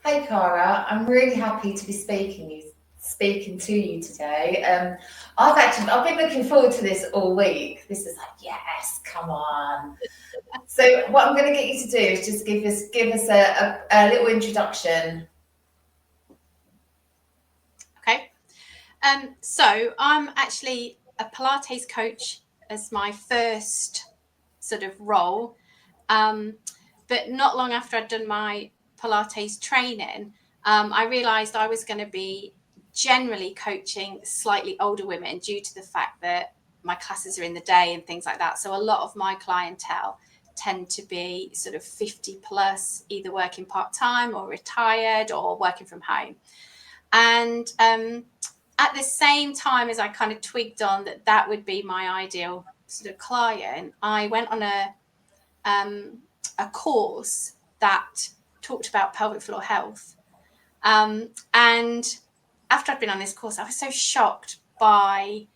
Hey Cara, I'm really happy to be speaking to you today. I've been looking forward to this all week. This is like, yes, come on. So what I'm going to get you to do is just give us a little introduction. Okay. So I'm actually a Pilates coach as my first sort of role. But not long after I'd done my Pilates training, I realised I was going to be generally coaching slightly older women due to the fact that my classes are in the day and things like that. So a lot of my clientele tend to be sort of 50 plus, either working part-time or retired or working from home. And at the same time as I kind of twigged on that would be my ideal sort of client, I went on a course that talked about pelvic floor health. And after I'd been on this course, I was so shocked by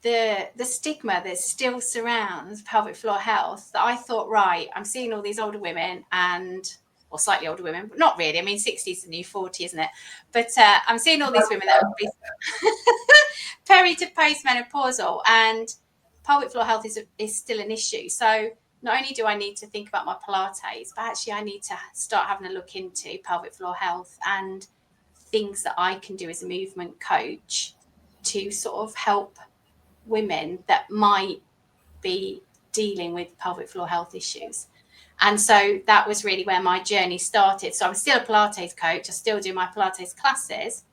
the stigma that still surrounds pelvic floor health that I thought, right, I'm seeing all these older women or slightly older women, but not really. I mean, 60 is the new 40, isn't it? But I'm seeing all these women that are peri to postmenopausal, and pelvic floor health is still an issue. So not only do I need to think about my Pilates, but actually I need to start having a look into pelvic floor health and things that I can do as a movement coach to sort of help women that might be dealing with pelvic floor health issues. And so that was really where my journey started. So I'm still a Pilates coach. I still do my Pilates classes,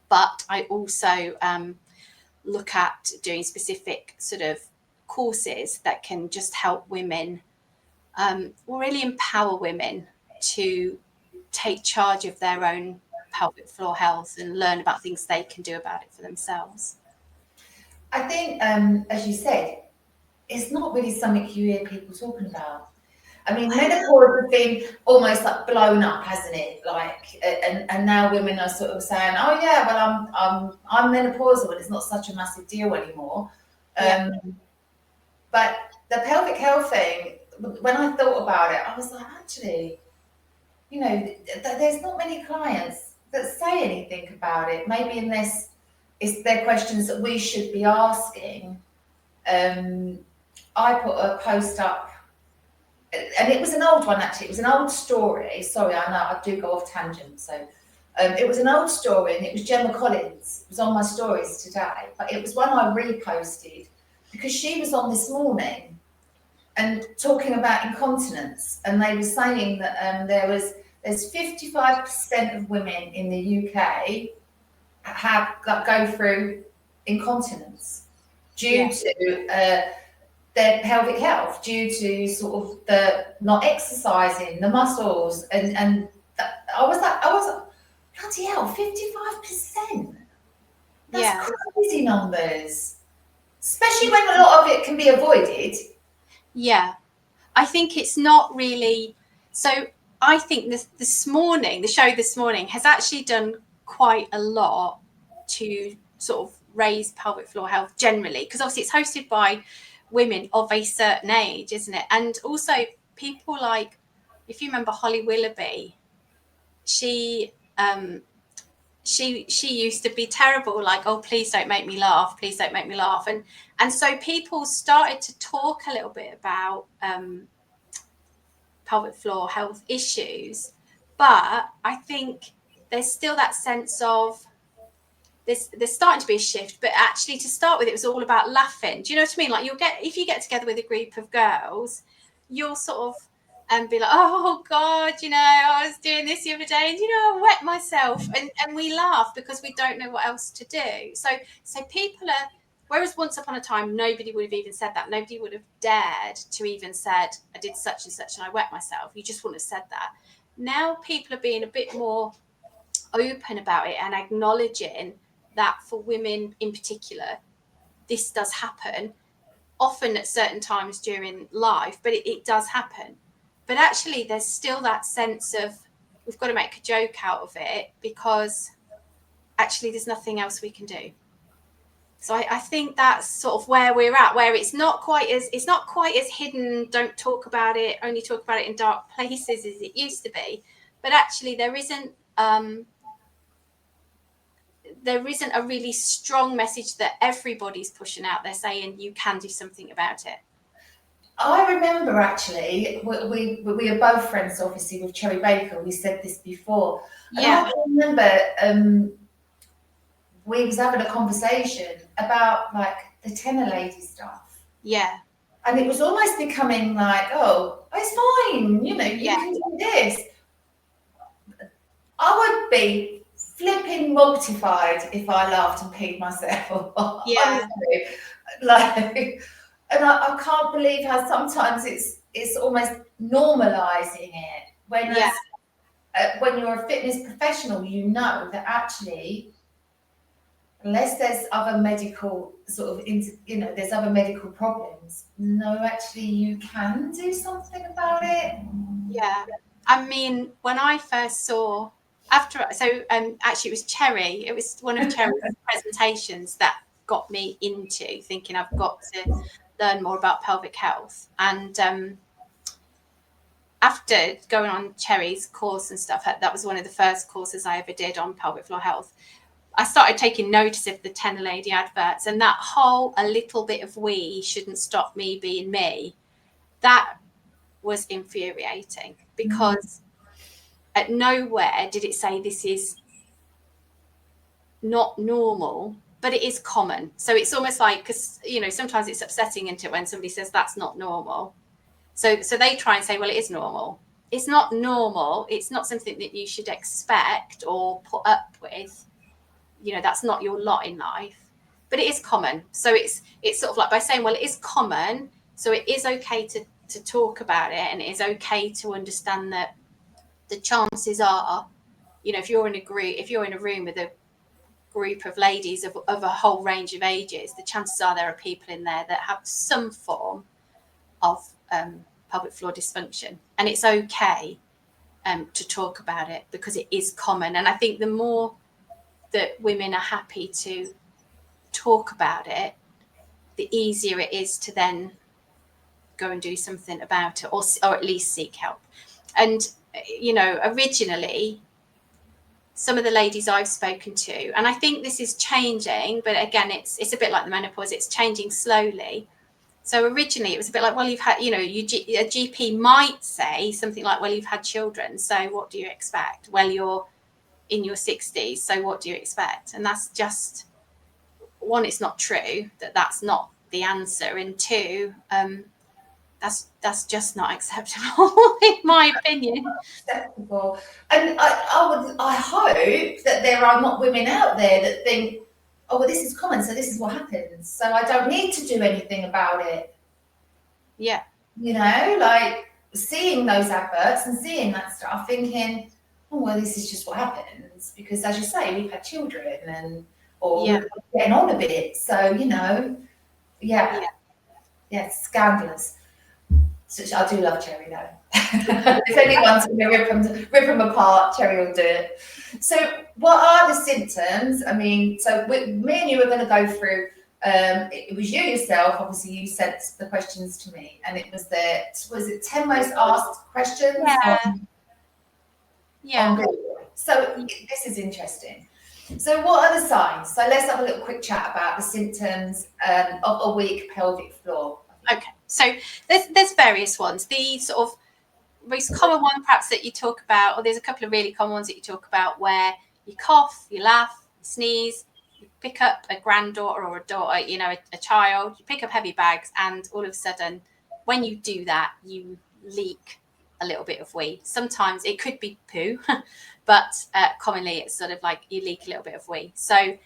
but I also look at doing specific sort of courses that can just help women, or really empower women to take charge of their own pelvic floor health and learn about things they can do about it for themselves. I think, as you said, it's not really something you hear people talking about. I mean, menopause has been almost like blown up, hasn't it? Like, and now women are sort of saying, "Oh yeah, well, I'm menopausal, and it's not such a massive deal anymore." Yeah. But the pelvic health thing, when I thought about it, I was like, actually, there's not many clients that say anything about it. Maybe unless they're questions that we should be asking. I put a post up, and it was an old one actually. It was an old story. Sorry, I know I do go off tangent. So it was an old story, and it was Gemma Collins. It was on my stories today, but it was one I reposted because she was on this morning and talking about incontinence, and they were saying that there's 55% of women in the UK go through incontinence due to their pelvic health, due to sort of the not exercising the muscles, and I was like, bloody hell, 55%. That's crazy numbers, especially when a lot of it can be avoided. Yeah, I think it's not really. So I think the show this morning has actually done quite a lot to sort of raise pelvic floor health generally, because obviously it's hosted by women of a certain age, isn't it? And also people like, if you remember Holly Willoughby, she used to be terrible, like, oh, please don't make me laugh, please don't make me laugh. And so people started to talk a little bit about pelvic floor health issues, but I think there's still that sense of there's starting to be a shift. But actually, to start with, it was all about laughing. Do you know what I mean? Like, if you get together with a group of girls, you'll sort of be like, oh God, I was doing this the other day, and I wet myself, and we laugh because we don't know what else to do. So people are. Whereas once upon a time, nobody would have even said that. Nobody would have dared to even said, I did such and such and I wet myself. You just wouldn't have said that. Now people are being a bit more open about it and acknowledging that for women in particular, this does happen, often at certain times during life, but it does happen. But actually, there's still that sense of we've got to make a joke out of it because actually there's nothing else we can do. So I think that's sort of where we're at, where it's not quite as hidden. Don't talk about it. Only talk about it in dark places as it used to be. but actually there isn't a really strong message that everybody's pushing out there saying you can do something about it. I remember actually, we are both friends, obviously, with Cherry Baker. We said this before. And Yeah. I remember we was having a conversation about like the tenor lady stuff. Yeah. And it was almost becoming like, oh, it's fine, you know, you can do this. I would be flipping mortified if I laughed and peed myself. Yeah. Honestly. Like, and I can't believe how sometimes it's almost normalizing it. When you're a fitness professional, you know that actually, unless there's other medical there's other medical problems, no, actually you can do something about it. Yeah. I mean, when I first saw actually it was Cherry. It was one of Cherry's presentations that got me into thinking I've got to learn more about pelvic health. And after going on Cherry's course and stuff, that was one of the first courses I ever did on pelvic floor health. I started taking notice of the tenor lady adverts, and that whole "a little bit of wee shouldn't stop me being me," that was infuriating, because at nowhere did it say this is not normal, but it is common. So it's almost like, because sometimes it's upsetting, isn't it, when somebody says that's not normal. So they try and say, well, it is normal. It's not normal. It's not something that you should expect or put up with. That's not your lot in life, but it is common. So it's sort of like, by saying, well, it is common, so it is okay to talk about it, and it is okay to understand that the chances are, if you're in a room with a group of ladies of a whole range of ages, the chances are there are people in there that have some form of pelvic floor dysfunction, and it's okay to talk about it, because it is common. And I think the more that women are happy to talk about it, the easier it is to then go and do something about it, or at least seek help. And originally, some of the ladies I've spoken to, and I think this is changing, but again, it's a bit like the menopause, it's changing slowly. So originally it was a bit like, well, you've had, a GP might say something like, well, you've had children, so what do you expect? Well, you're in your 60s, so what do you expect? And that's just, one, it's not true, that's not the answer, and two, that's just not acceptable in my opinion. Acceptable. And I hope that there are not women out there that think, oh, well, this is common, so this is what happens, so I don't need to do anything about it. Yeah. Like seeing those adverts and seeing that stuff, thinking, oh, well, this is just what happens, because as you say, we've had children, or we're getting on a bit, so it's scandalous. So I do love Cherry though. If anyone's going to rip them apart, Cherry will do it. So what are the symptoms? I mean, so me and you were going to go through, it was you yourself, obviously you sent the questions to me, and it was was it 10 most asked questions? On Google. So this is interesting. So what are the signs? So let's have a little quick chat about the symptoms of a weak pelvic floor. Okay, so there's various ones. The sort of most common one perhaps that you talk about, or there's a couple of really common ones that you talk about, where you cough, you laugh, you sneeze, you pick up a granddaughter or a daughter, a child, you pick up heavy bags, and all of a sudden, when you do that, you leak a little bit of wee. Sometimes it could be poo, but commonly it's sort of like you leak a little bit of wee. So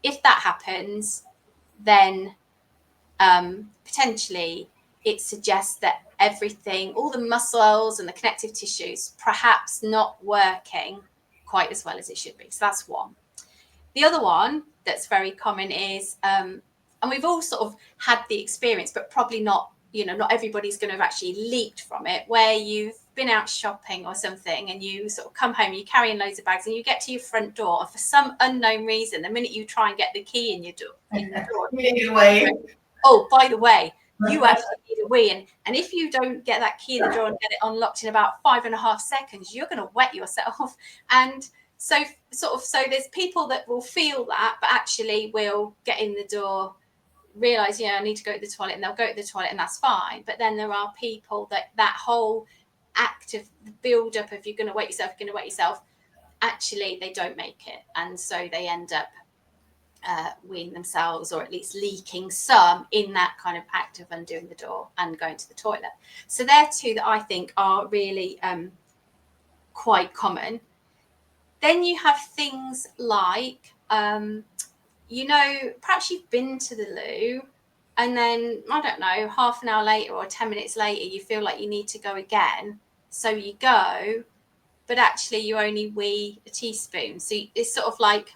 if that happens, then potentially it suggests that everything, all the muscles and the connective tissues, perhaps not working quite as well as it should be. So that's one. The other one that's very common is, and we've all sort of had the experience, but probably not, not everybody's going to have actually leaked from it, where you've been out shopping or something and you sort of come home, you're carrying loads of bags, and you get to your front door, and for some unknown reason, the minute you try and get the key in your door, oh, by the way, you actually need a wee. And if you don't get that key in the drawer and get it unlocked in about 5.5 seconds, you're going to wet yourself. And so there's people that will feel that, but actually will get in the door, realize, I need to go to the toilet, and they'll go to the toilet, and that's fine. But then there are people that whole act of the build up of you're going to wet yourself, actually they don't make it, and so they end up weeing themselves, or at least leaking some in that kind of act of undoing the door and going to the toilet. So they're two that I think are really quite common. Then you have things like, perhaps you've been to the loo, and then, I don't know, half an hour later or 10 minutes later, you feel like you need to go again. So you go, but actually you only wee a teaspoon. So it's sort of like,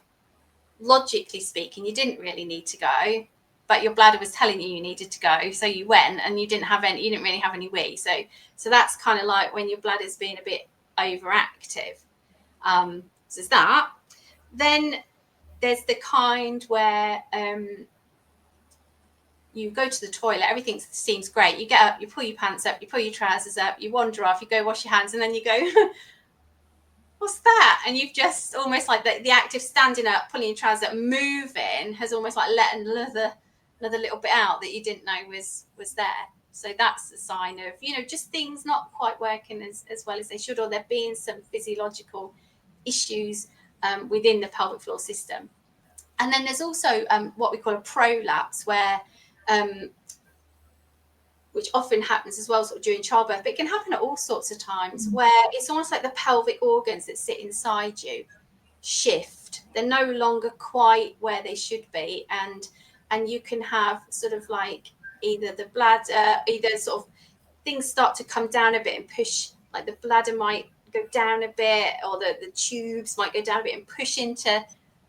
logically speaking, you didn't really need to go, but your bladder was telling you needed to go, so you went, and you didn't really have any wee. So that's kind of like when your bladder's being a bit overactive. So there's that. Then there's the kind where you go to the toilet, everything seems great, you get up, you pull your pants up, you pull your trousers up, you wander off, you go wash your hands, and then you go, what's that? And you've just almost like the act of standing up, pulling your trousers up, moving has almost like let another little bit out that you didn't know was there. So that's a sign of, just things not quite working as well as they should, or there being some physiological issues within the pelvic floor system. And then there's also what we call a prolapse, where which often happens as well sort of during childbirth, but it can happen at all sorts of times, where it's almost like the pelvic organs that sit inside you shift. They're no longer quite where they should be, and you can have sort of like either the bladder, either sort of things start to come down a bit and push, like the bladder might go down a bit, or the tubes might go down a bit and push into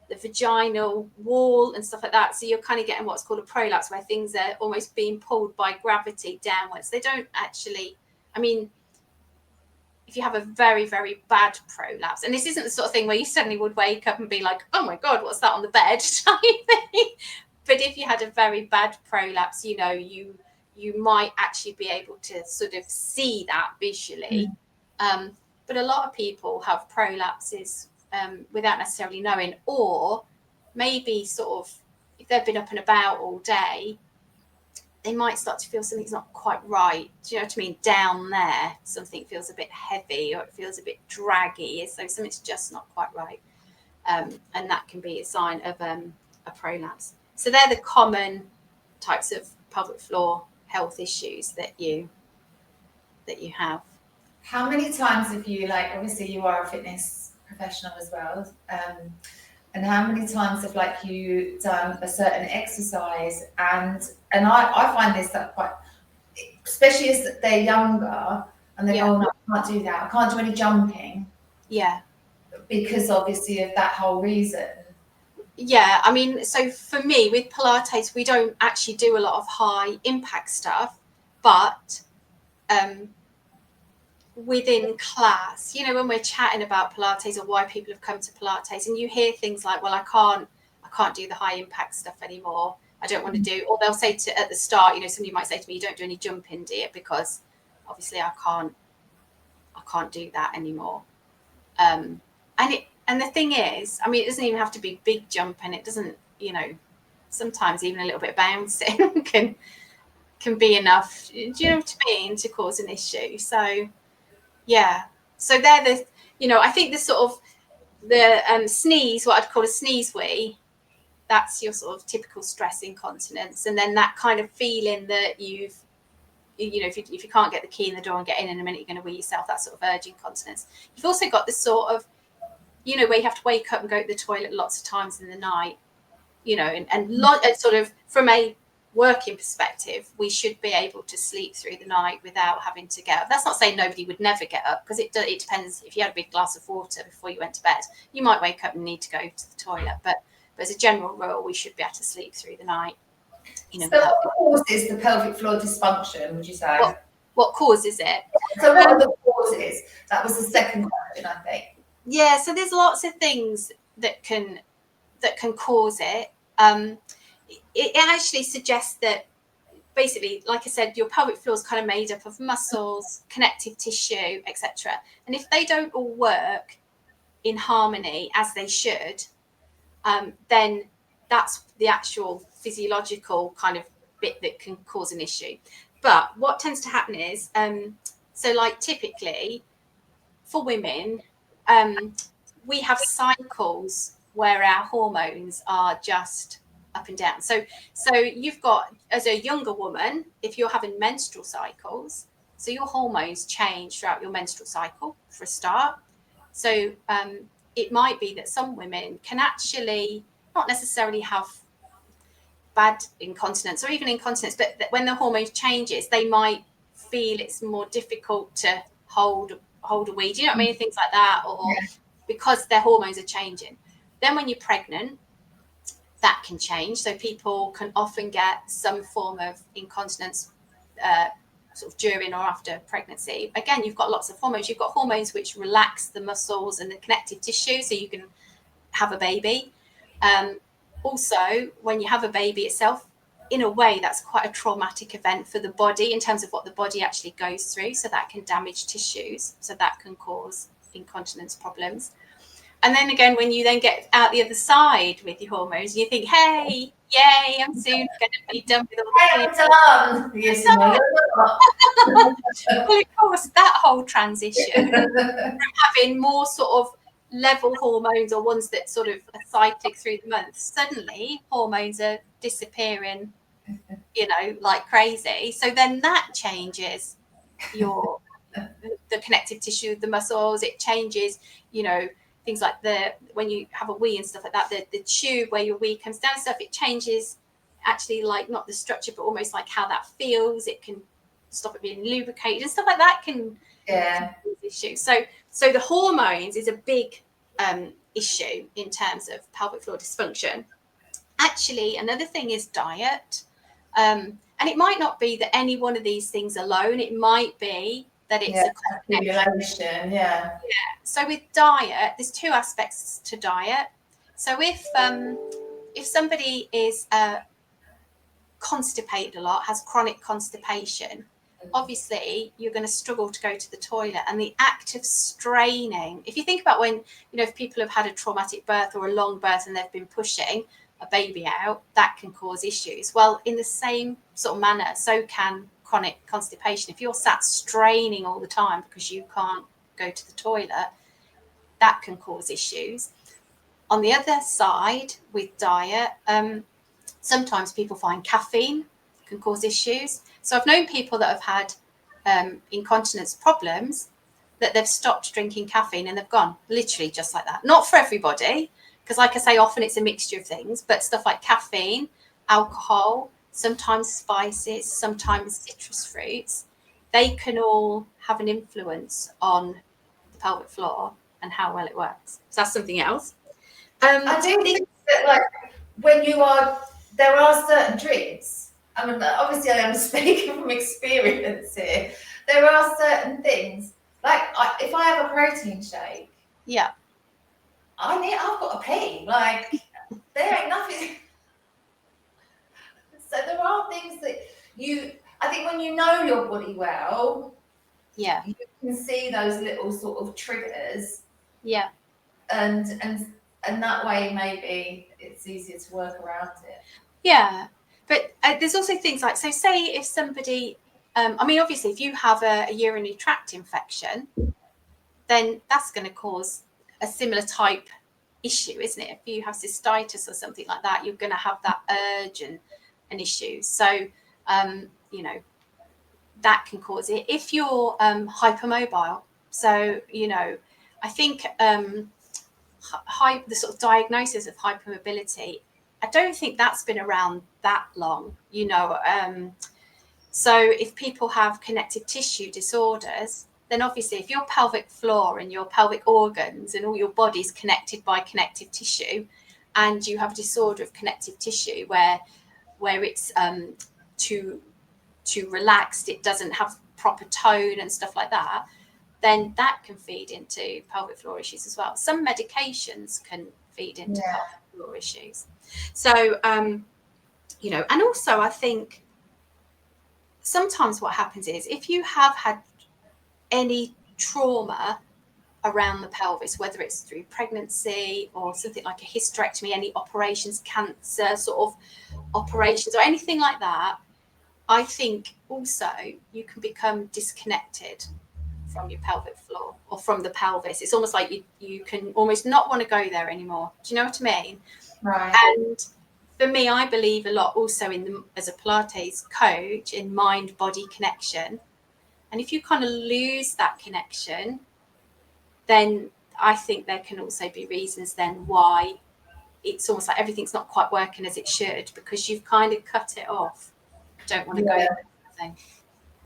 the vaginal wall and stuff like that. So you're kind of getting what's called a prolapse, where things are almost being pulled by gravity downwards. They don't actually, if you have a very, very bad prolapse, and this isn't the sort of thing where you suddenly would wake up and be like, oh my God, what's that on the bed? But if you had a very bad prolapse, you might actually be able to sort of see that visually. But a lot of people have prolapses without necessarily knowing, or maybe sort of if they've been up and about all day, they might start to feel something's not quite right. Do you know what I mean? Down there, something feels a bit heavy, or it feels a bit draggy, so something's just not quite right. And that can be a sign of a prolapse. So they're the common types of pelvic floor health issues that you have. How many times have you, like, obviously you are a fitness professional as well, and how many times have like you done a certain exercise, and I find this that quite, especially as they're younger and they go, oh no, I can't do that, I can't do any jumping, because obviously of that whole reason. So for me with Pilates, we don't actually do a lot of high impact stuff, but within class, when we're chatting about Pilates or why people have come to Pilates, and you hear things like, well, I can't do the high impact stuff anymore, I don't want to do, or they'll say at the start, somebody might say to me, you don't do any jumping, do you? Because obviously I can't do that anymore. And the thing is, it doesn't even have to be big jumping. It doesn't, sometimes even a little bit of bouncing can be enough. Do you know what I mean? To cause an issue. So, yeah. So they're the, I think the sort of the sneeze, what I'd call a sneeze wee, that's your sort of typical stress incontinence. And then that kind of feeling that if you can't get the key in the door and get in a minute, you're going to wee yourself, that sort of urge incontinence. You've also got this sort of, where you have to wake up and go to the toilet lots of times in the night, and sort of from a working perspective, we should be able to sleep through the night without having to get up. That's not saying nobody would never get up, because it depends. If you had a big glass of water before you went to bed, you might wake up and need to go to the toilet. But as a general rule, we should be able to sleep through the night. So what causes the pelvic floor dysfunction, would you say? What causes it? So what are the causes? That was the second question, I think. Yeah, so there's lots of things that can cause it. It actually suggests that basically, like I said, your pelvic floor is kind of made up of muscles, connective tissue, etc. And if they don't all work in harmony as they should, then that's the actual physiological kind of bit that can cause an issue. But what tends to happen is, so like typically for women, we have cycles where our hormones are just up and down. So you've got, as a younger woman, if you're having menstrual cycles, so your hormones change throughout your menstrual cycle for a start. So it might be that some women can actually not necessarily have bad incontinence or even incontinence, but when the hormone changes, they might feel it's more difficult to hold a wee, do you know what I mean? Things like that, or because their hormones are changing. Then when you're pregnant, that can change. So people can often get some form of incontinence sort of during or after pregnancy. Again, you've got lots of hormones. You've got hormones which relax the muscles and the connective tissue so you can have a baby. Also, when you have a baby itself, in a way, that's quite a traumatic event for the body in terms of what the body actually goes through. So that can damage tissues. So that can cause incontinence problems. And then again, when you then get out the other side with your hormones, you think, hey, yay, I'm soon going to be done with all the Hey, I'm done. Yes, Well, of course, that whole transition from having more sort of level hormones or ones that sort of are cyclic through the month, suddenly hormones are disappearing, like crazy. So then that changes your the connective tissue, the muscles. It changes, things like when you have a wee and stuff like that, the tube where your wee comes down and stuff, it changes actually, like not the structure, but almost like how that feels. It can stop it being lubricated and stuff like that can cause issues. So the hormones is a big issue in terms of pelvic floor dysfunction. Actually, another thing is diet. And it might not be that any one of these things alone. It might be that it's a combination. Yeah. So with diet, there's two aspects to diet. So if somebody is constipated a lot, has chronic constipation, obviously you're going to struggle to go to the toilet. And the act of straining, if you think about when, if people have had a traumatic birth or a long birth and they've been pushing a baby out, that can cause issues. Well, in the same sort of manner, so can chronic constipation. If you're sat straining all the time because you can't go to the toilet, that can cause issues. On the other side, with diet, sometimes people find caffeine can cause issues. So I've known people that have had incontinence problems that they've stopped drinking caffeine and they've gone literally just like that. Not for everybody, because like I say, often it's a mixture of things, but stuff like caffeine, alcohol, sometimes spices, sometimes citrus fruits, they can all have an influence on the pelvic floor and how well it works. So that's something else. I do think that, like, there are certain drinks. I mean, obviously, I am speaking from experience here. There are certain things, like if I have a protein shake, I've got to pee. Like, there ain't nothing. So there are things that I think when you know your body well, you can see those little sort of triggers. Yeah. And that way, maybe it's easier to work around it. Yeah. But there's also things like, so say if somebody, obviously, if you have a urinary tract infection, then that's going to cause a similar type issue, isn't it? If you have cystitis or something like that, you're going to have that urge and an issue. So, that can cause it. If you're hypermobile, so, I think the sort of diagnosis of hypermobility, I don't think that's been around that long, So if people have connective tissue disorders, then obviously if your pelvic floor and your pelvic organs and all your body's connected by connective tissue, and you have a disorder of connective tissue where it's too relaxed, it doesn't have proper tone and stuff like that, then that can feed into pelvic floor issues as well. Some medications can feed into pelvic floor issues. So, and also I think sometimes what happens is if you have had any trauma around the pelvis, whether it's through pregnancy or something like a hysterectomy, any operations, cancer sort of operations or anything like that, I think also you can become disconnected from your pelvic floor or from the pelvis. It's almost like you can almost not want to go there anymore. Do you know what I mean? Right. And for me, I believe a lot also as a Pilates coach in mind-body connection. And if you kind of lose that connection, then I think there can also be reasons then why it's almost like everything's not quite working as it should, because you've kind of cut it off. Don't want to go there. Thing.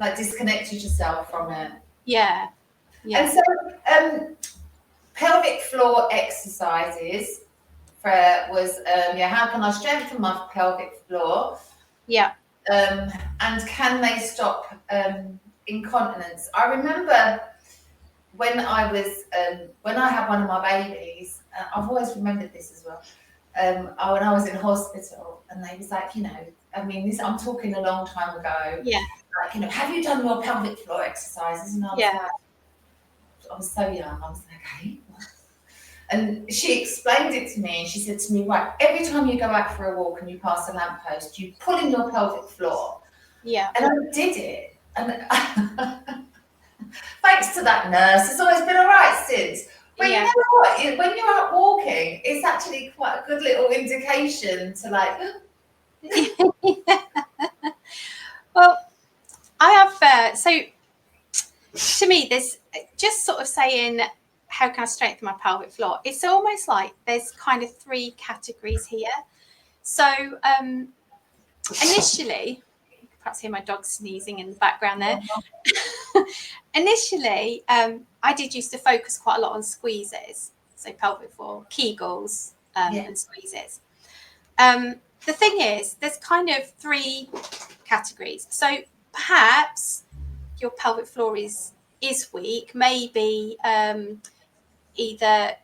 Like disconnected yourself from it. Yeah. And so pelvic floor exercises was how can I strengthen my pelvic floor? Yeah. And can they stop incontinence? I remember when I had one of my babies, I've always remembered this as well. When I was in hospital, and they was like, I'm talking a long time ago. Yeah. Like, have you done your pelvic floor exercises? And I was like, I was so young. I was like, okay. And she explained it to me, and she said to me, right, every time you go out for a walk and you pass a lamppost, you pull in your pelvic floor. Yeah. And I did it. And thanks to that nurse, it's always been all right since. But you know what? When you're out walking, it's actually quite a good little indication to like. Well, I have, so to me, there's just sort of saying, how can I strengthen my pelvic floor? It's almost like there's kind of three categories here. So initially, you can perhaps hear my dog sneezing in the background there. Initially, I did used to focus quite a lot on squeezes, so pelvic floor, Kegels, and squeezes. The thing is, there's kind of three categories. So perhaps your pelvic floor is weak, maybe either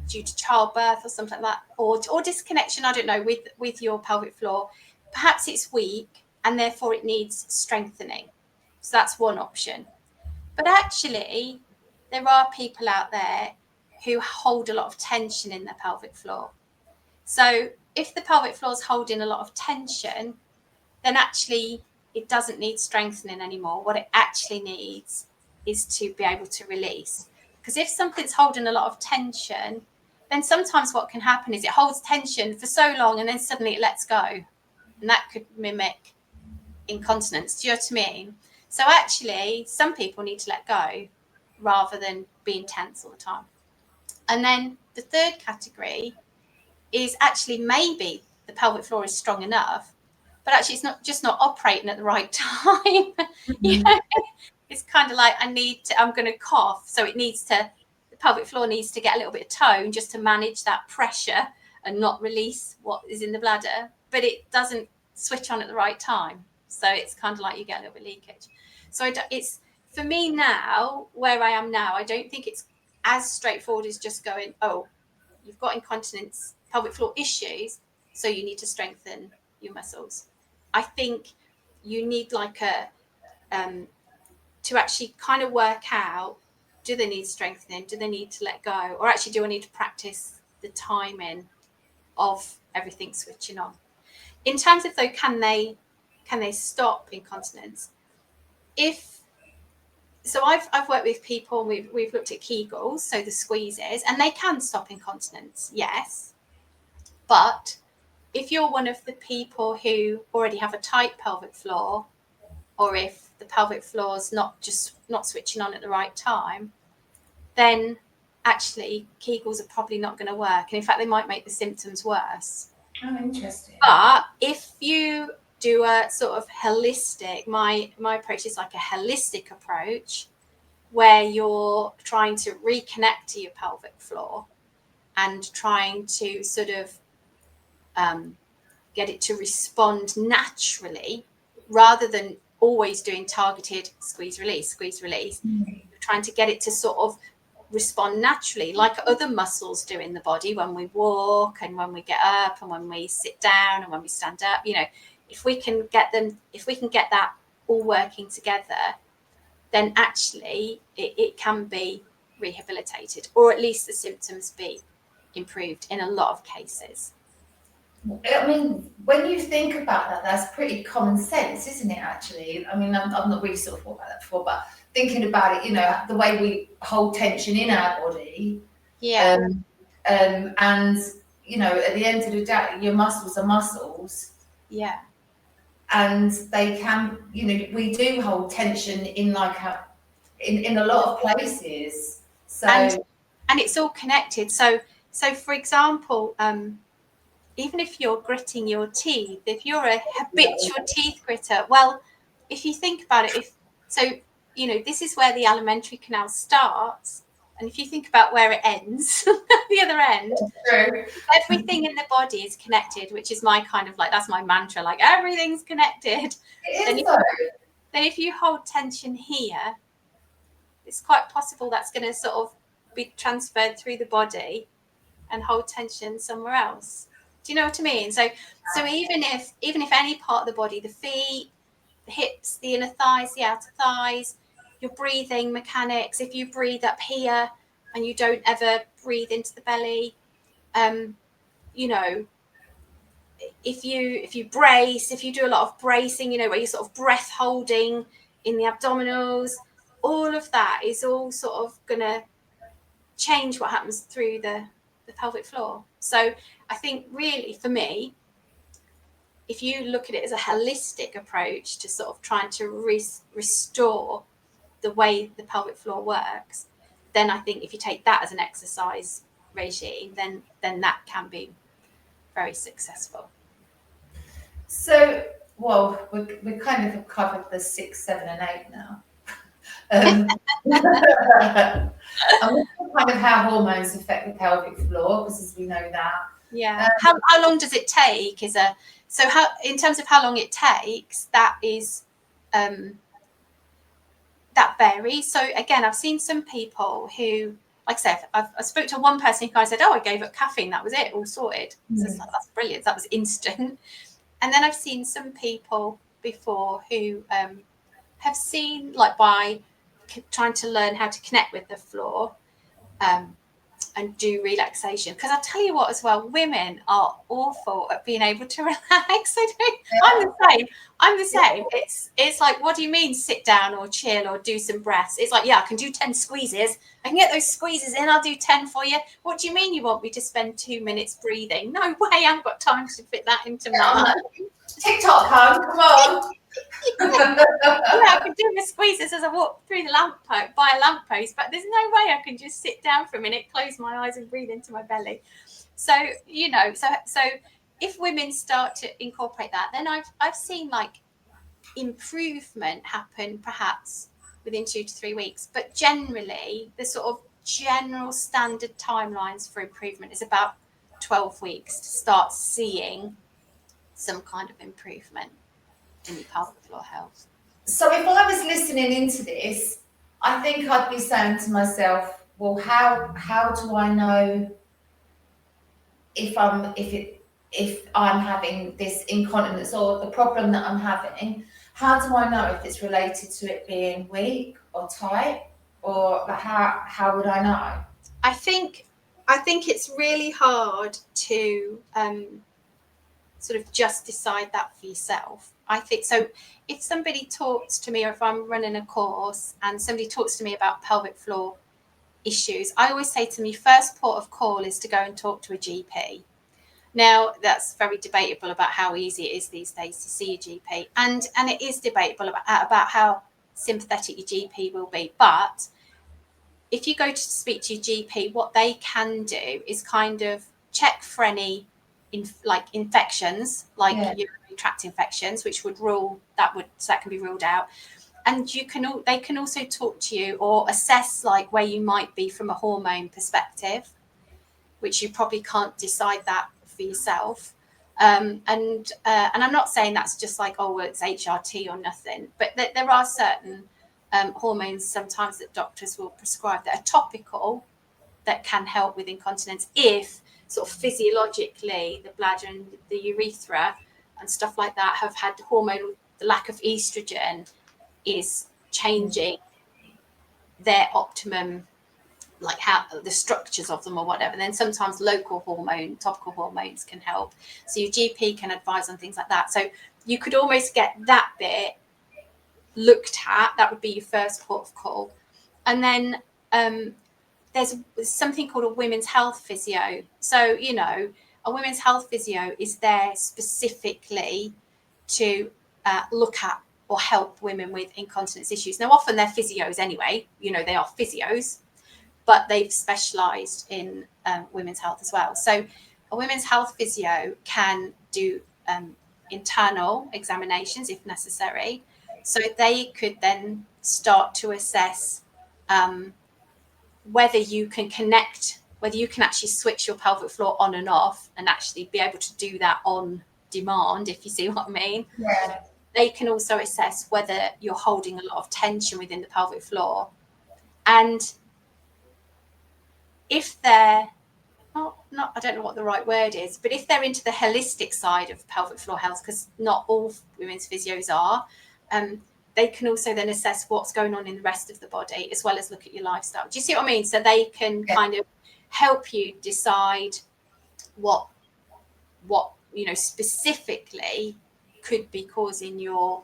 due to childbirth or something like that, or disconnection, I don't know, with your pelvic floor. Perhaps it's weak and therefore it needs strengthening. So that's one option. But actually, there are people out there who hold a lot of tension in their pelvic floor. So if the pelvic floor is holding a lot of tension, then actually it doesn't need strengthening anymore. What it actually needs is to be able to release. Because if something's holding a lot of tension, then sometimes what can happen is it holds tension for so long and then suddenly it lets go. And that could mimic incontinence. Do you know what I mean? So actually, some people need to let go rather than being tense all the time. And then the third category is actually maybe the pelvic floor is strong enough, but actually it's not operating at the right time. Mm-hmm. You know, it's kind of like I'm going to cough, so the pelvic floor needs to get a little bit of tone just to manage that pressure and not release what is in the bladder, but it doesn't switch on at the right time. So it's kind of like you get a little bit of leakage. So it's for me now, where I am now, I don't think it's as straightforward as just going, oh, you've got incontinence, pelvic floor issues, so you need to strengthen your muscles. I think you need like to actually kind of work out, do they need strengthening? Do they need to let go? Or actually, do I need to practice the timing of everything switching on? In terms of though, can they stop incontinence? So I've worked with people, and we've looked at Kegels, so the squeezes, and they can stop incontinence, yes. But if you're one of the people who already have a tight pelvic floor, or if the pelvic floor is not switching on at the right time, then actually Kegels are probably not going to work. And in fact, they might make the symptoms worse. Oh, interesting. But if you do a sort of holistic, my approach is like a holistic approach where you're trying to reconnect to your pelvic floor and trying to sort of get it to respond naturally rather than always doing targeted squeeze release. You're trying to get it to sort of respond naturally like other muscles do in the body when we walk and when we get up and when we sit down and when we stand up. You know, if we can get that all working together, then actually it can be rehabilitated, or at least the symptoms be improved in a lot of cases. I mean, when you think about that, that's pretty common sense, isn't it, actually? I mean, I've not really sort of thought about that before, but thinking about it, you know, the way we hold tension in our body. Yeah. And, you know, at the end of the day, your muscles are muscles. Yeah. And they can, you know, we do hold tension in like in a lot of places. So and it's all connected. So for example, even if you're gritting your teeth, if you're a habitual teeth gritter, well, if you think about it, you know, this is where the alimentary canal starts, and if you think about where it ends, the other end, everything in the body is connected, which is my kind of like, that's my mantra, like everything's connected. Then if you hold tension here, it's quite possible that's going to sort of be transferred through the body and hold tension somewhere else. Do you know what I mean? So even if any part of the body, the feet, the hips, the inner thighs, the outer thighs, your breathing mechanics, if you breathe up here and you don't ever breathe into the belly, you know, if you brace, if you do a lot of bracing, you know, where you're sort of breath holding in the abdominals, all of that is all sort of gonna change what happens through the pelvic floor. So I think really for me, if you look at it as a holistic approach to sort of trying to restore the way the pelvic floor works, then I think if you take that as an exercise regime, then that can be very successful. So, well, we kind of have covered the 6, 7, and 8 now. And kind of how hormones affect the pelvic floor, because as we know that. Yeah. How long does it take? So how, in terms of how long it takes, that is that varies. So again, I've seen some people who, like I said, I spoke to one person who said, "Oh, I gave up caffeine. That was it, all sorted." So that's brilliant. That was instant. And then I've seen some people before who have seen, like, by trying to learn how to connect with the floor and do relaxation. Because I tell you what, as well, women are awful at being able to relax. I'm the same. It's like, what do you mean sit down or chill or do some breaths? It's like, yeah, I can do 10 squeezes. I can get those squeezes in. I'll do 10 for you. What do you mean you want me to spend 2 minutes breathing? No way, I haven't got time to fit that into my TikTok, hon, come on. I can do my squeezes as I walk through the lamppost, by a lamppost, but there's no way I can just sit down for a minute, close my eyes and breathe into my belly. So, you know, so if women start to incorporate that, then I've seen like improvement happen perhaps within 2 to 3 weeks. But generally, the sort of general standard timelines for improvement is about 12 weeks to start seeing some kind of improvement in your pelvic floor health. So if I was listening into this, I think I'd be saying to myself, well, how do I know if I'm having this incontinence or the problem that I'm having? How do I know if it's related to it being weak or tight, or how would I know? I think it's really hard to sort of just decide that for yourself. I think so. If somebody talks to me, or if I'm running a course and somebody talks to me about pelvic floor issues, I always say to me, first port of call is to go and talk to a GP. Now, that's very debatable about how easy it is these days to see a GP, and it is debatable about how sympathetic your GP will be. But if you go to speak to your GP, what they can do is kind of check for any infections, like urinary tract infections, which would that can be ruled out. And they can also talk to you or assess like where you might be from a hormone perspective, which you probably can't decide that for yourself. And I'm not saying that's just like, oh, well, it's HRT or nothing, but there are certain hormones sometimes that doctors will prescribe that are topical that can help with incontinence if sort of physiologically the bladder and the urethra and stuff like that have had the lack of estrogen is changing their optimum, like how the structures of them or whatever. And then sometimes topical hormones can help. So your GP can advise on things like that. So you could almost get that bit looked at. That would be your first port of call. And then there's something called a women's health physio. So, a women's health physio is there specifically to look at or help women with incontinence issues. Now, often they're physios anyway, they are physios, but they've specialised in women's health as well. So a women's health physio can do internal examinations if necessary. So they could then start to assess whether you can actually switch your pelvic floor on and off and actually be able to do that on demand, if you see what I mean. Yeah. They can also assess whether you're holding a lot of tension within the pelvic floor. And if they're not I don't know what the right word is, but if they're into the holistic side of pelvic floor health, because not all women's physios are, they can also then assess what's going on in the rest of the body, as well as look at your lifestyle. Do you see what I mean? So they can kind of help you decide what specifically could be causing your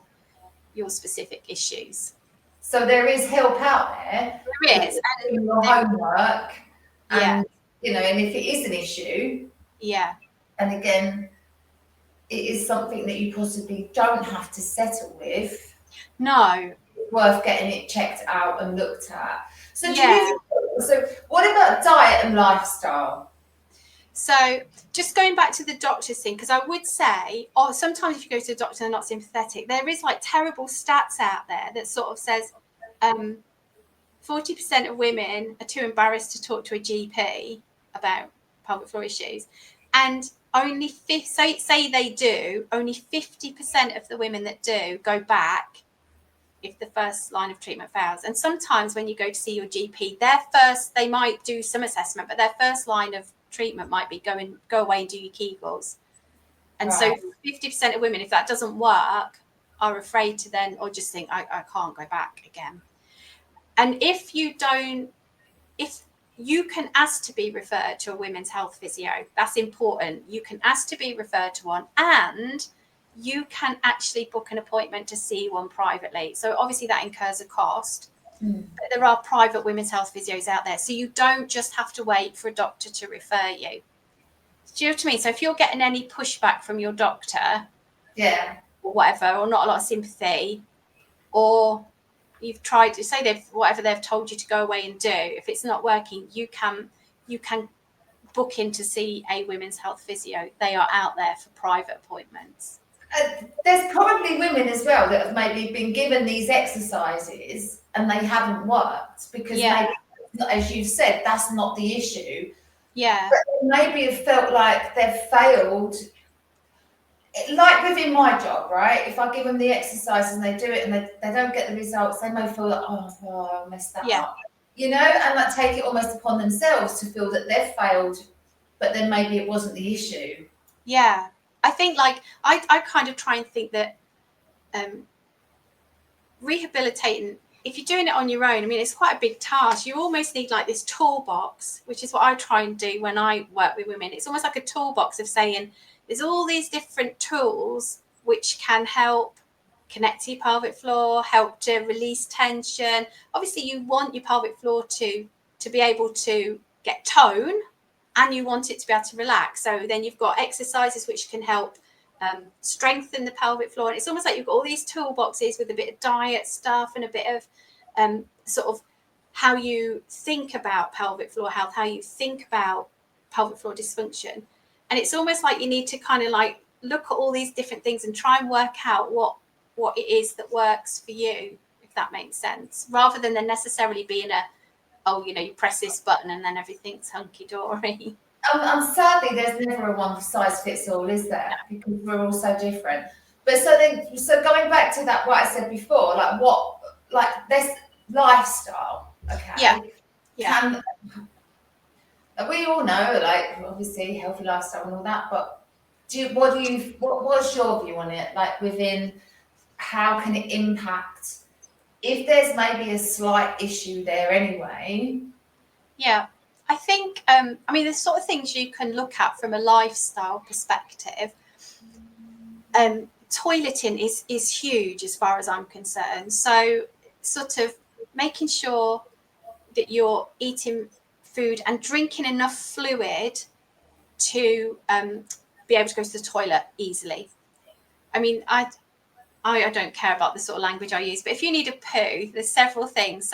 specific issues. So there is help out there. There is. And your homework. Yeah. And, and if it is an issue. Yeah. And again, it is something that you possibly don't have to settle with. No. It's worth getting it checked out and looked at. So So what about diet and lifestyle? So just going back to the doctor's thing, because I would say, sometimes if you go to the doctor and they're not sympathetic, there is like terrible stats out there that sort of says 40% of women are too embarrassed to talk to a GP about pelvic floor issues. And only say they do, only 50% of the women that do go back if the first line of treatment fails. And sometimes when you go to see your GP, they might do some assessment, but their first line of treatment might be go away and do your Kegels. And right. So 50% of women, if that doesn't work, are afraid to then, or just think, I can't go back again. And if you can ask to be referred to a women's health physio, that's important. You can ask to be referred to one, and you can actually book an appointment to see one privately. So obviously that incurs a cost, but there are private women's health physios out there. So you don't just have to wait for a doctor to refer you. Do you know what I mean? So if you're getting any pushback from your doctor, or whatever, or not a lot of sympathy, or you've tried to say they've told you to go away and do, if it's not working, you can book in to see a women's health physio. They are out there for private appointments. There's probably women as well that have maybe been given these exercises and they haven't worked because maybe, as you've said, that's not the issue. Yeah. But maybe have felt like they've failed. Like within my job, right? If I give them the exercises and they do it and they don't get the results, they may feel like, I messed that up. And like take it almost upon themselves to feel that they've failed, but then maybe it wasn't the issue. Yeah. I think I kind of try and think that rehabilitating, if you're doing it on your own, I mean, it's quite a big task. You almost need like this toolbox, which is what I try and do when I work with women. It's almost like a toolbox of saying there's all these different tools which can help connect to your pelvic floor, help to release tension. Obviously, you want your pelvic floor to be able to get tone, and you want it to be able to relax. So then you've got exercises which can help strengthen the pelvic floor. And it's almost like you've got all these toolboxes with a bit of diet stuff and a bit of sort of how you think about pelvic floor health, how you think about pelvic floor dysfunction. And it's almost like you need to kind of like look at all these different things and try and work out what it is that works for you, if that makes sense, rather than there necessarily being you press this button and then everything's hunky-dory. And sadly, there's never a one-size-fits-all, is there? Because we're all so different. But so going back to that, what I said before, this lifestyle, okay? Yeah. We all know, like, obviously, healthy lifestyle and all that, but what's your view on it? Like, within how can it impact if there's maybe a slight issue there anyway? Yeah, I think, I mean, there's sort of things you can look at from a lifestyle perspective. Toileting is huge as far as I'm concerned. So sort of making sure that you're eating food and drinking enough fluid to be able to go to the toilet easily. I mean, I don't care about the sort of language I use, but if you need a poo, there's several things.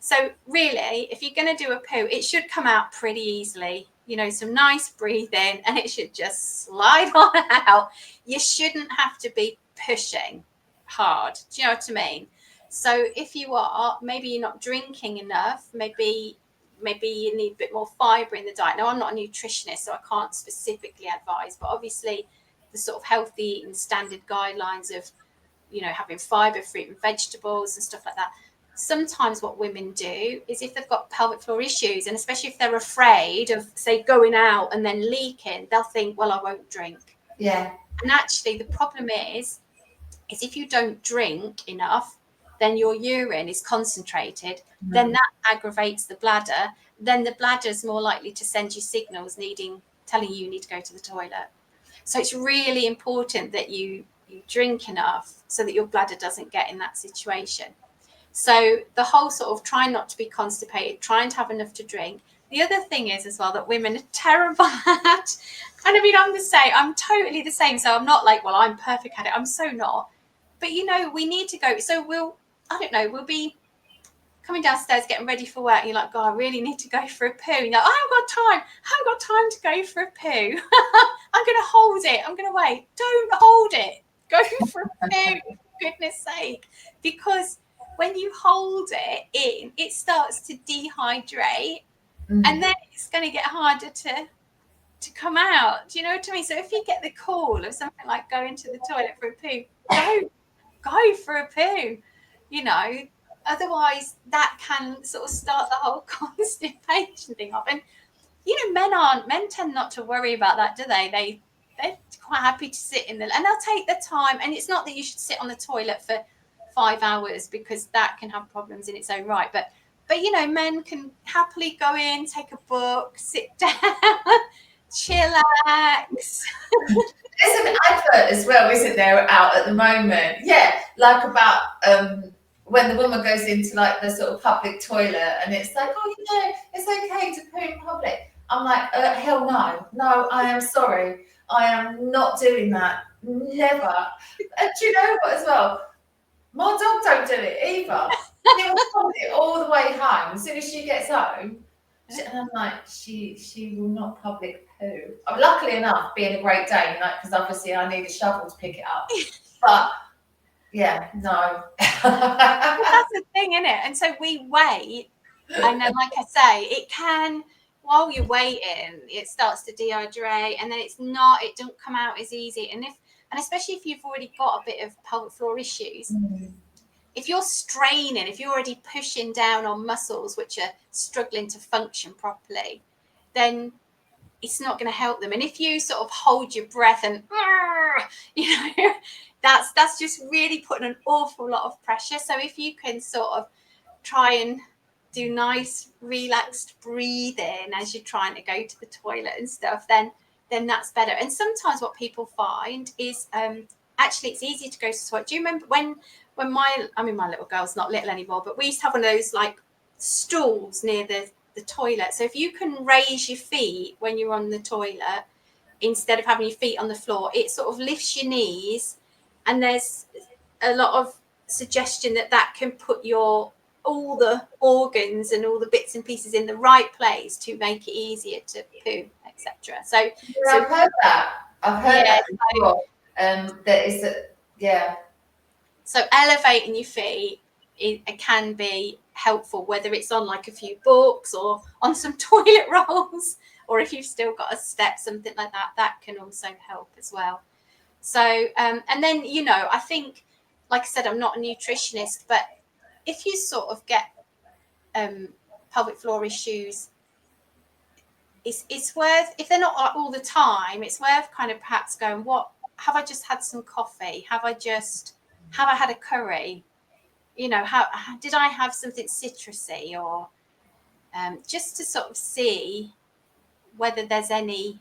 So really, if you're going to do a poo, it should come out pretty easily. You know, some nice breathing, and it should just slide on out. You shouldn't have to be pushing hard. Do you know what I mean? So if you are, maybe you're not drinking enough, maybe you need a bit more fibre in the diet. Now, I'm not a nutritionist, so I can't specifically advise, but obviously the sort of healthy eating standard guidelines of, you know, having fibre, fruit and vegetables and stuff like that. Sometimes what women do is if they've got pelvic floor issues, and especially if they're afraid of, say, going out and then leaking, they'll think, well, I won't drink. Yeah. And actually the problem is if you don't drink enough, then your urine is concentrated, then that aggravates the bladder, then the bladder is more likely to send you signals telling you need to go to the toilet. So it's really important that you drink enough so that your bladder doesn't get in that situation. So the whole sort of trying not to be constipated, trying to have enough to drink. The other thing is as well that women are terrible at, and I mean, I'm totally the same. So I'm not like, well, I'm perfect at it. I'm so not. But, you know, we need to go. So we'll be coming downstairs getting ready for work. And you're like, God, I really need to go for a poo. And you're like, I haven't got time to go for a poo. I'm going to hold it. I'm going to wait. Don't hold it. Go for a poo, for goodness sake. Because when you hold it in, it starts to dehydrate, and then it's going to get harder to come out. Do you know what I mean? So if you get the call of something like going to the toilet for a poo, go for a poo, you know. Otherwise, that can sort of start the whole constipation thing off. And, you know, men tend not to worry about that, do they? They're quite happy to sit and they'll take the time. And it's not that you should sit on the toilet for 5 hours, because that can have problems in its own right. But you know, men can happily go in, take a book, sit down, chillax. There's an advert as well, isn't there, out at the moment? Yeah, like about when the woman goes into like the sort of public toilet, and it's like, oh, you know, it's okay to poo in public. I'm like, hell no, I am sorry, I am not doing that, never. And do you know what as well? My dog don't do it either. She'll hold it all the way home. As soon as she gets home, and I'm like, she will not public poo. Luckily enough, being a Great Dane, like, because obviously I need a shovel to pick it up. But yeah, no. Well, that's the thing, isn't it? And so we wait, and then, like I say, it can, while you're waiting, it starts to dehydrate, and then it don't come out as easy. And especially if you've already got a bit of pelvic floor issues, if you're straining, if you're already pushing down on muscles which are struggling to function properly, then it's not going to help them. And if you sort of hold your breath and, you know, that's just really putting an awful lot of pressure. So if you can sort of try and do nice, relaxed breathing as you're trying to go to the toilet and stuff, then that's better. And sometimes what people find is actually it's easy to go to the toilet. Do you remember when my little girl's not little anymore, but we used to have one of those like stools near the toilet. So if you can raise your feet when you're on the toilet instead of having your feet on the floor, it sort of lifts your knees, and there's a lot of suggestion that can put all the organs and all the bits and pieces in the right place to make it easier to poo, etc. So I've heard that. That before. So elevating your feet, it can be helpful, whether it's on like a few books or on some toilet rolls, or if you've still got a step, something like that can also help as well. So and then, you know, I think, like I said, I'm not a nutritionist, but if you sort of get pelvic floor issues, it's worth, if they're not all the time, it's worth kind of perhaps going, what have I just had some coffee? Have I just have I had a curry? You know, how did I have something citrusy, or just to sort of see whether there's any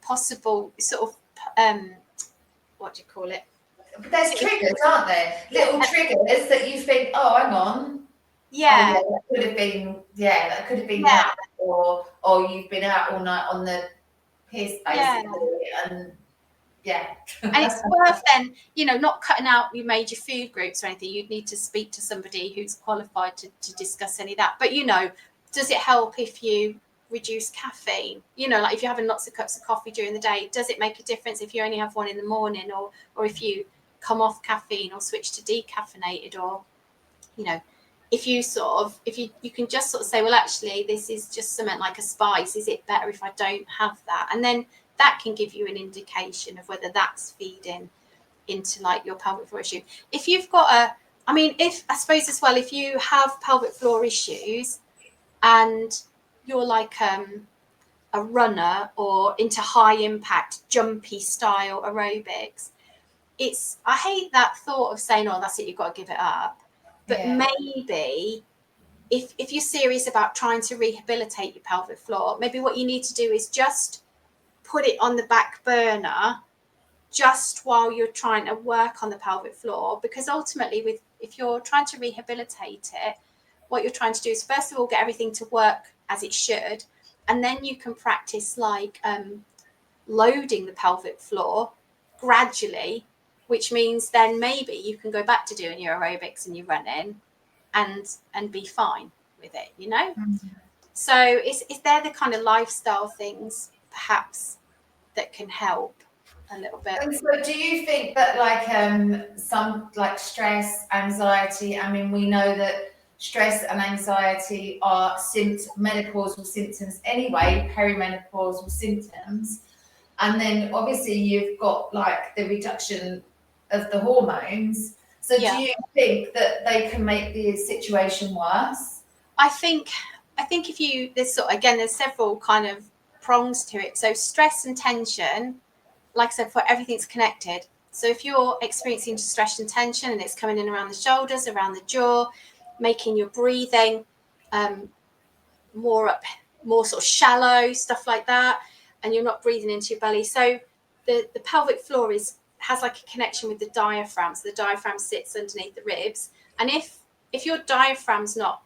possible sort of what do you call it? But there's triggers, aren't there? Little triggers that you think, oh, hang on. Yeah. Oh, that could have been, that could have been Yeah. that. Or you've been out all night on the piss, basically. And and it's worth then, you know, not cutting out your major food groups or anything. You'd need to speak to somebody who's qualified to discuss any of that. But, you know, does it help if you reduce caffeine? You know, like if you're having lots of cups of coffee during the day, does it make a difference if you only have one in the morning, or if you come off caffeine or switch to decaffeinated? Or, you know, if you sort of, if you can just sort of say, well, actually, this is just something like a spice. Is it better if I don't have that? And then that can give you an indication of whether that's feeding into like your pelvic floor issue. If you've got if I suppose as well, if you have pelvic floor issues and you're like a runner or into high impact, jumpy style aerobics, I hate that thought of saying, oh, that's it, you've got to give it up. But maybe if you're serious about trying to rehabilitate your pelvic floor, maybe what you need to do is just put it on the back burner just while you're trying to work on the pelvic floor, because ultimately if you're trying to rehabilitate it, what you're trying to do is first of all get everything to work as it should, and then you can practice like loading the pelvic floor gradually, which means then maybe you can go back to doing your aerobics and your running and be fine with it, you know. So it's they're the kind of lifestyle things perhaps that can help a little bit. And so do you think that like some like stress, anxiety, I mean, we know that stress and anxiety are menopausal symptoms anyway, perimenopausal symptoms. And then obviously you've got like the reduction of the hormones. So do you think that they can make the situation worse? I think if there's several kind of prongs to it. So stress and tension, like I said, for everything's connected. So if you're experiencing stress and tension and it's coming in around the shoulders, around the jaw, making your breathing more sort of shallow, stuff like that, and you're not breathing into your belly. So the pelvic floor has like a connection with the diaphragm. So the diaphragm sits underneath the ribs. And if your diaphragm's not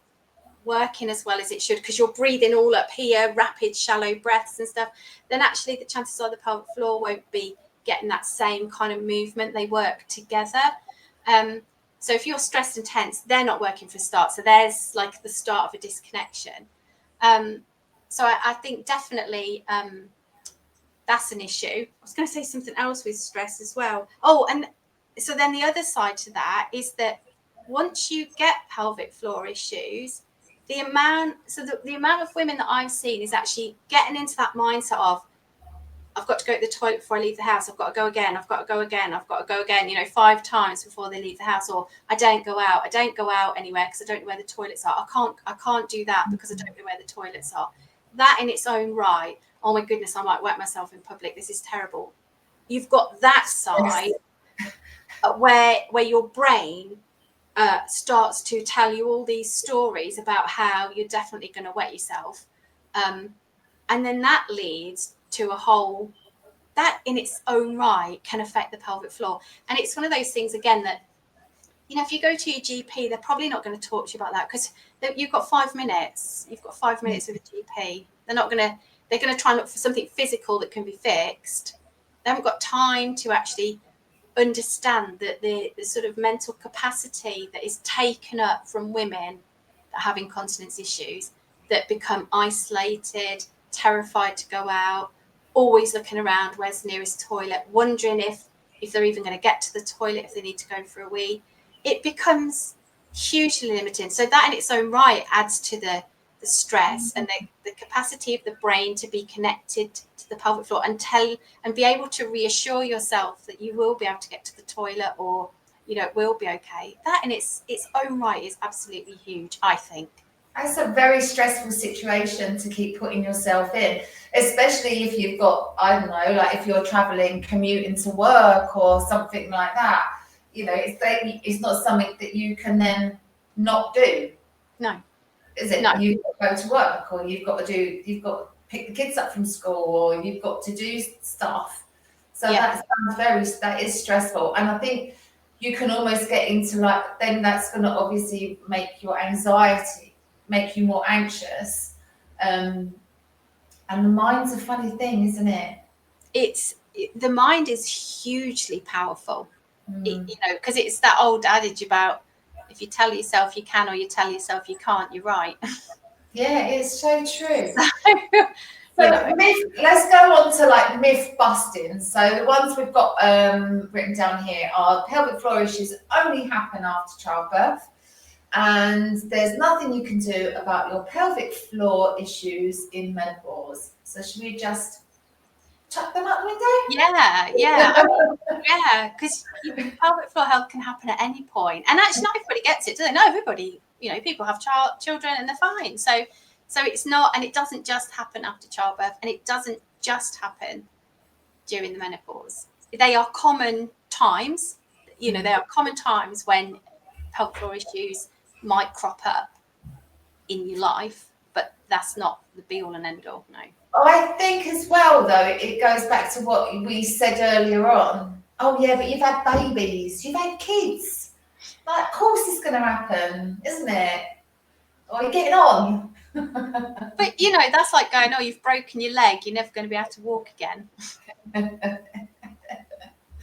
working as well as it should, because you're breathing all up here, rapid, shallow breaths and stuff, then actually the chances are the pelvic floor won't be getting that same kind of movement. They work together. So if you're stressed and tense, they're not working for a start. So there's like the start of a disconnection. So I think definitely that's an issue. I was going to say something else with stress as well. Oh, and so then the other side to that is that once you get pelvic floor issues, the amount of women that I've seen is actually getting into that mindset of, I've got to go to the toilet before I leave the house. I've got to go again. I've got to go again. I've got to go again, 5 times before they leave the house. Or I don't go out anywhere because I don't know where the toilets are. I can't do that because I don't know where the toilets are. That in its own right, oh my goodness, I might wet myself in public. This is terrible. You've got that side where your brain starts to tell you all these stories about how you're definitely going to wet yourself. And then that leads to a whole, that in its own right can affect the pelvic floor. And it's one of those things, again, that, if you go to your GP, they're probably not going to talk to you about that because you've got 5 minutes. You've got 5 minutes with a GP. They're going to try and look for something physical that can be fixed. They haven't got time to actually understand that the sort of mental capacity that is taken up from women that have incontinence issues, that become isolated, terrified to go out, always looking around, where's the nearest toilet, wondering if they're even going to get to the toilet if they need to go for a wee. It becomes hugely limiting. So that in its own right adds to the stress and the capacity of the brain to be connected to the pelvic floor and be able to reassure yourself that you will be able to get to the toilet, or it will be okay. That in its own right is absolutely huge, I think. That's a very stressful situation to keep putting yourself in, especially if you've got, I don't know, like if you're traveling, commuting to work or something like that. it's not something that you can then not do. No. Is it? No. You've got to go to work, or you've got to pick the kids up from school, or you've got to do stuff. So that is stressful. And I think you can almost get into then that's going to obviously make your anxiety, make you more anxious. And the mind's a funny thing, isn't it? The mind is hugely powerful, because it's that old adage about if you tell yourself you can or you tell yourself you can't, you're right. Yeah, it's so true. So let's go on to myth busting. So the ones we've got written down here are pelvic floor issues only happen after childbirth, and there's nothing you can do about your pelvic floor issues in menopause. So should we just chuck them out the window? Yeah, because pelvic floor health can happen at any point, and actually not everybody gets it, do they? No, everybody, people have children and they're fine. So it's not, and it doesn't just happen after childbirth, and it doesn't just happen during the menopause. They are common times, there are common times when pelvic floor issues might crop up in your life, but that's not the be all and end all, no. I think as well, though, it goes back to what we said earlier on. Oh, yeah, but you've had babies, you've had kids. Of course it's going to happen, isn't it? Or you're getting on. But, that's like going, oh, you've broken your leg, you're never going to be able to walk again.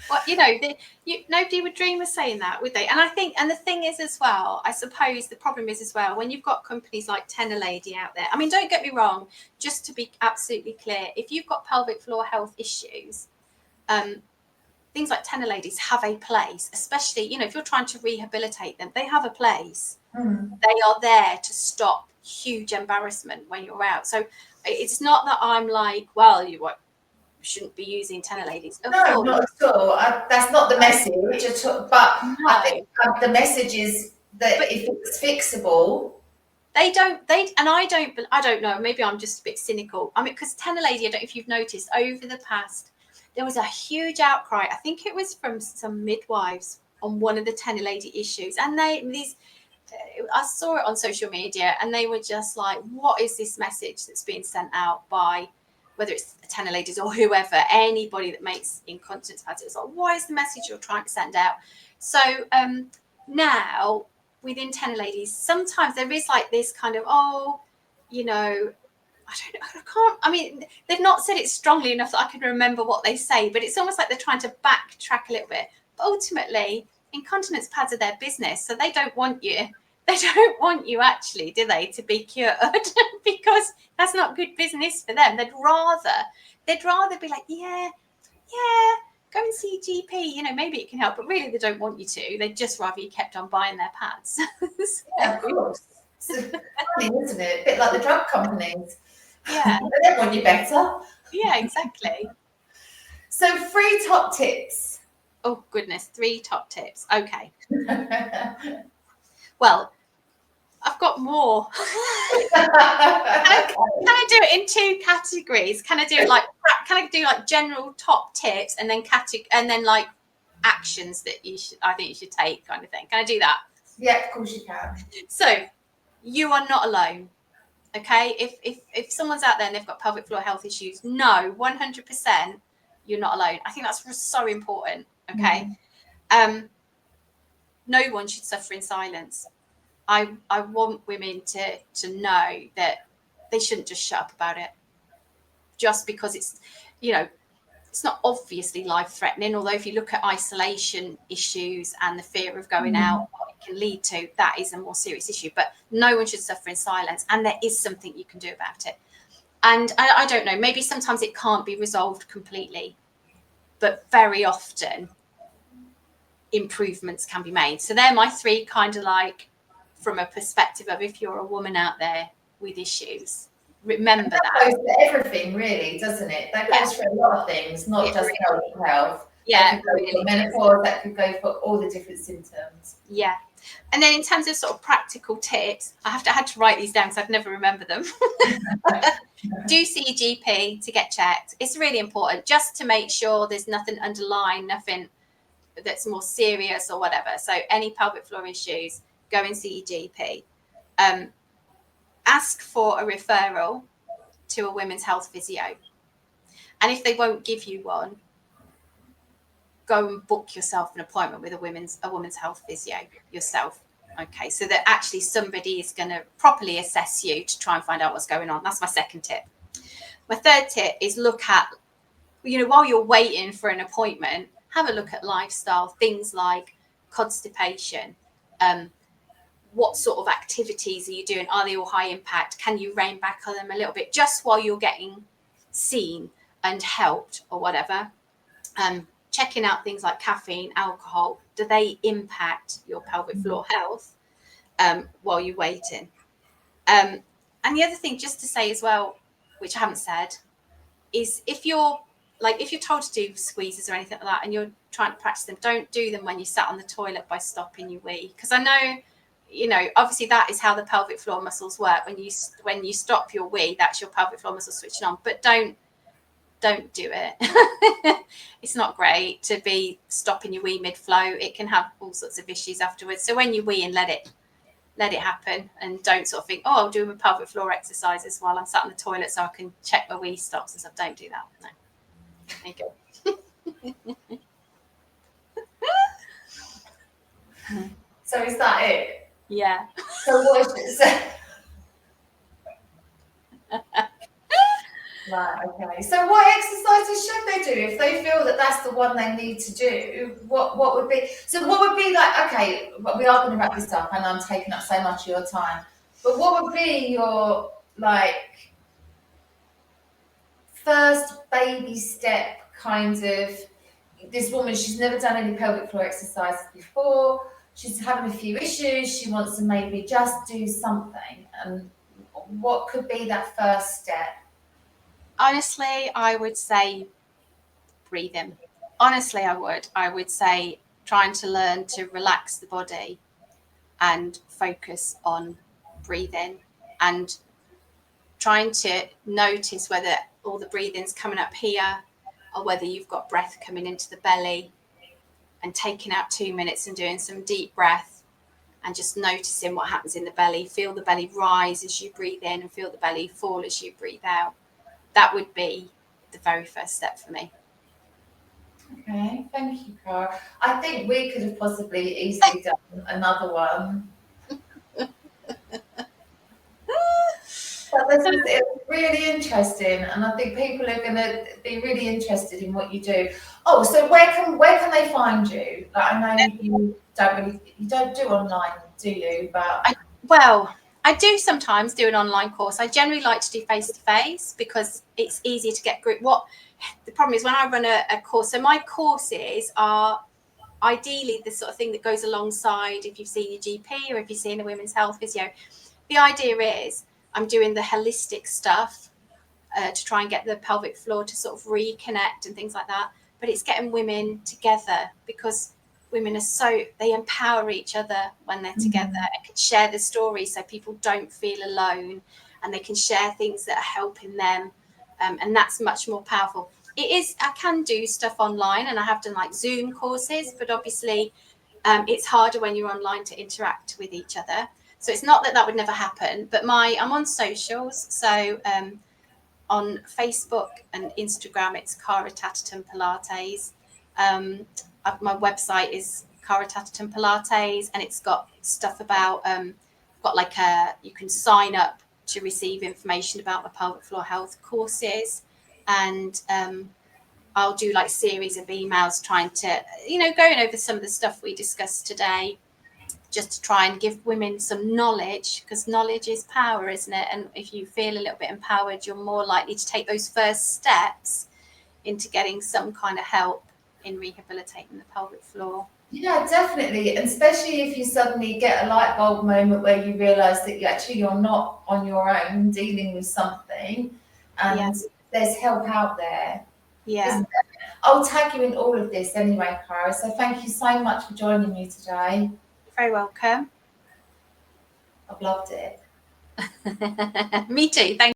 Well, nobody would dream of saying that, would they? And I think, and the thing is as well, I suppose the problem is as well, when you've got companies like Lady out there, I mean, don't get me wrong, just to be absolutely clear, if you've got pelvic floor health issues, things like Ladies have a place, especially, if you're trying to rehabilitate them, they have a place. They are there to stop huge embarrassment when you're out. So it's not that I'm like, well, you shouldn't be using Ladies. No, not at all. That's not the message at all. But no. I think the message is that if it's fixable, I don't know. Maybe I'm just a bit cynical. I mean, because Lady, I don't know if you've noticed over the past, there was a huge outcry. I think it was from some midwives on one of the Lady issues, and I saw it on social media, and they were just like, "What is this message that's being sent out by?" Whether it's Ladies or whoever, anybody that makes incontinence pads, it's like, what is the message you're trying to send out? So now within Ladies, sometimes there is this kind of, they've not said it strongly enough that I can remember what they say, but it's almost like they're trying to backtrack a little bit. But ultimately, incontinence pads are their business, so they don't want you. They don't want you actually, do they, to be cured because that's not good business for them. They'd rather be like, yeah, go and see a GP, maybe it can help, but really they don't want you to. They'd just rather you kept on buying their pads. Yeah, of course. It's funny, isn't it? A bit like the drug companies. Yeah. They don't want you better. Yeah, exactly. So 3 top tips. Oh, goodness, 3 top tips. Okay. Well, I've got more. Can I do it in 2 categories? Can I do it general top tips and then actions that I think you should take, kind of thing? Can I do that? Yeah, of course you can. So you are not alone. Okay, if someone's out there and they've got pelvic floor health issues, no, 100% you're not alone. I think that's so important. Okay. No one should suffer in silence. I want women to know that they shouldn't just shut up about it just because it's not obviously life-threatening, although if you look at isolation issues and the fear of going out, what it can lead to, that is a more serious issue. But no one should suffer in silence, and there is something you can do about it. And I don't know, maybe sometimes it can't be resolved completely, but very often improvements can be made. So they're my 3 kind of from a perspective of if you're a woman out there with issues, remember that. That goes for everything, really, doesn't it? That goes for a lot of things, not just health. Yeah, that could go for menopause, that could go for all the different symptoms. Yeah. And then in terms of sort of practical tips, I had to write these down because I'd never remember them. Do see a GP to get checked. It's really important just to make sure there's nothing underlying, nothing that's more serious or whatever. So any pelvic floor issues, go and see your GP. Ask for a referral to a women's health physio. And if they won't give you one, go and book yourself an appointment with a women's health physio yourself. Okay, so that actually somebody is going to properly assess you to try and find out what's going on. That's my second tip. My third tip is look at, while you're waiting for an appointment, have a look at lifestyle, things like constipation. What sort of activities are you doing? Are they all high impact? Can you rein back on them a little bit just while you're getting seen and helped or whatever? Checking out things like caffeine, alcohol. Do they impact your pelvic floor health while you're waiting? And the other thing just to say as well, which I haven't said, is if you're told to do squeezes or anything like that and you're trying to practice them, don't do them when you sat on the toilet by stopping your wee. Because I know, obviously that is how the pelvic floor muscles work. When you stop your wee, that's your pelvic floor muscles switching on. But don't do it. It's not great to be stopping your wee mid-flow. It can have all sorts of issues afterwards. So when you wee and let it happen, and don't sort of think, oh, I'll do my pelvic floor exercises while I'm sat on the toilet so I can check my wee stops and stuff. Don't do that. No. There you go. So is that it? Yeah. So what is it say? Right, okay. So what exercises should they do if they feel that that's the one they need to do? What would be, like, okay, we are going to wrap this up and I'm taking up so much of your time, but what would be your, like, first baby step kind of, this woman, she's never done any pelvic floor exercises before, she's having a few issues, she wants to maybe just do something, and what could be that first step? Honestly, I would say breathing. Honestly, I would say trying to learn to relax the body and focus on breathing and trying to notice whether all the breathing's coming up here or whether you've got breath coming into the belly, and taking out 2 minutes and doing some deep breath and just noticing what happens in the belly. Feel the belly rise as you breathe in and feel the belly fall as you breathe out. That would be the very first step for me. Okay, thank you, Cara. I think we could have possibly easily done another one. But it was really interesting, and I think people are going to be really interested in what you do. Oh, so where can they find you? Like, I know you don't do online, do you? But I do sometimes do an online course. I generally like to do face-to-face because it's easier to get group. What the problem is when I run a course, so my courses are ideally the sort of thing that goes alongside if you've seen your GP or if you've seen a women's health physio. The idea is I'm doing the holistic stuff to try and get the pelvic floor to sort of reconnect and things like that. But it's getting women together because women they empower each other when they're together and can share the story so people don't feel alone, and they can share things that are helping them. And that's much more powerful. I can do stuff online, and I have done like Zoom courses, but obviously it's harder when you're online to interact with each other. So it's not that would never happen, but I'm on socials. So on Facebook and Instagram, it's Cara Tatterton Pilates. My website is Cara Tatterton Pilates, and it's got stuff about, you can sign up to receive information about my pelvic floor health courses. And I'll do like series of emails trying to, going over some of the stuff we discussed today, just to try and give women some knowledge, because knowledge is power, isn't it? And if you feel a little bit empowered, you're more likely to take those first steps into getting some kind of help in rehabilitating the pelvic floor. Yeah, definitely. And especially if you suddenly get a light bulb moment where you realise that you're not on your own dealing with something, and there's help out there. Yeah. I'll tag you in all of this anyway, Cara. So thank you so much for joining me today. You're very welcome. I've loved it. Me too. Thank you.